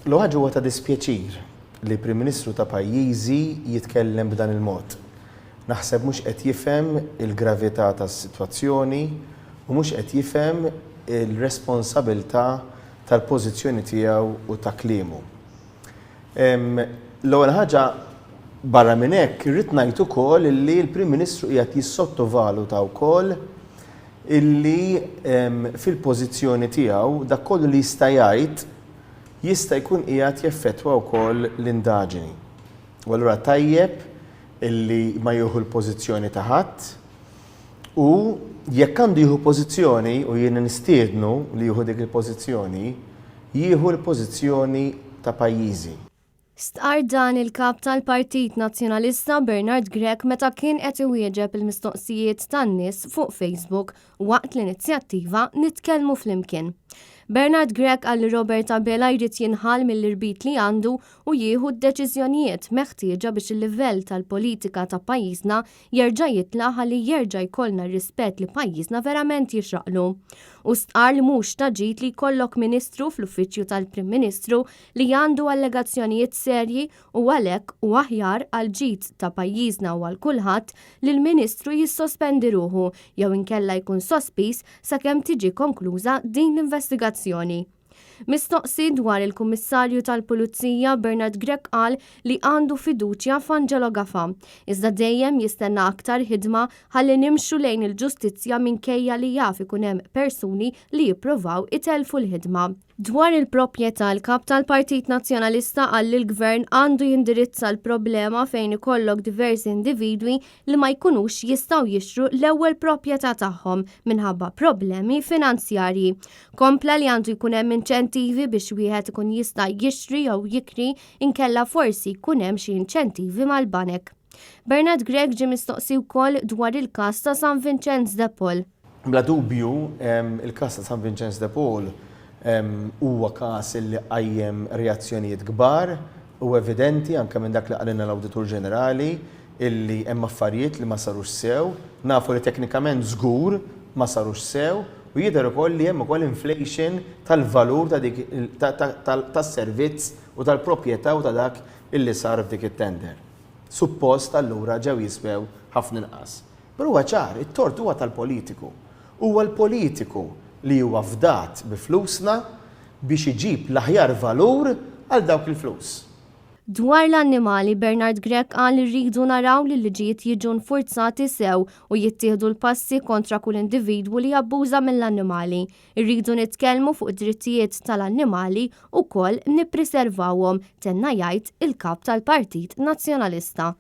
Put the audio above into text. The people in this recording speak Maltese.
L-ħaġa huwa ta' dispjaċir li Prim Ministru ta' pajjiżi jitkellem b'dan il-mod. Naħseb mhux qed jifhem il-gravità tas-sitwazzjoni u mhux qed jifhem il-responsabilità tal-pożizzjoni tiegħu u ta' kliemu. L-ewwel ħaġa barra minn hekk irrid ngħid ukoll illi l-Prim Ministru qiegħed jissottovaluta wkoll illi fil-pożizzjoni tiegħu dak kollu li jista' jgħid jista' jkun qiegħed jeffettwa wkoll l-indaġeni. U allura tajjeb illi ma jieħu l-pożizzjoni ta' ħadd u jekk għandu jieħu pożizzjoni u jien nistiednu li jieħu dik il-pożizzjoni, jieħu l-pożizzjoni ta' pajjiżi. Stqar dan il-kap tal-Partit Nazzjonalista Bernard Grech meta kien qed iwieġeb il-mistoqsijiet tan-nies fuq Facebook waqt l-inizjattiva Nitkellmu flimkien. Bernard Grech qal li Robert Abela jrid jinħal mill-irbit li għandu u jieħu d-deċiżjonijiet meħtieġa biex il-livell tal-politika ta' pajjiżna jerġa' jitla' ħalli jerġa' jkollna r-rispett li pajjiżna verament jixraqlu. U stqar li mhux ta' ġid li jkollok Ministru fl-Uffiċċju tal-Prim Ministru li għandu allegazzjonijiet serji u għalhekk u aħjar għal ġid ta' pajjiżna u għal kulħadd li l-Ministru jissospendi ruħu jew inkella jkun sospiż sakemm tiġi konkluża din l-investigazzjoni. Mistoqsi dwar il-Kummissarju tal-Pulizija Bernard Grech qal li għandu fiduċja f'Angelo Gafa, iżda dejjem jistenna aktar ħidma ħalli nimxu lejn il-ġustizzja minkejja li jaf ikun hemm persuni li jippruvaw itelfu l-ħidma. Dwar il-proprjetà l-kap tal-Partit Nazzjonalista qal li l-Gvern għandu jindirizza l-problema fejn ikollok diversi individwi li ma jkunux jistgħu jixtru l-ewwel proprjetà tagħhom minħabba problemi finanzjarji. Kompla li għandu jkun hemm inċentivi biex wieħed ikun jista' jixtri jew jikri inkella forsi jkun hemm xi inċentivi mal-banek. Bernard Grech ġie mistoqsi wkoll dwar il-każ ta' San Vincenz de Paul. Bla dubju, il-każ ta' San Vincenz de Paul huwa każ li qajjem reazzjonijiet kbar u evidenti anke minn dak li qalilna l-Awditur Ġenerali illi hemm affarijiet li ma sarux sew, nafu li teknikament żgur ma sarux sew u jidher ukoll li hemm ukoll inflation tal-valur tas-servizz u tal-proprjetà u ta' dak illi sar f'dik it-tender. Suppost allura ġew jiswew ħafna inqas. Però huwa ċar, it-tort huwa tal-politiku. Huwa l-politiku li huwa fdat bi flusna biex iġib l-aħjar valur għal dawk il-flus. Dwar l-annimali, Bernard Grech qal li rridu naraw li l-liġijiet jiġu nfurzati sew u jittieħdu l-passi kontra kull individwu li jabbuża mill-annimali. Irridu nitkellmu fuq id-drittijiet tal-annimali u koll nippreservawhom, tenna jgħid il-kap tal-Partit Nazzjonalista.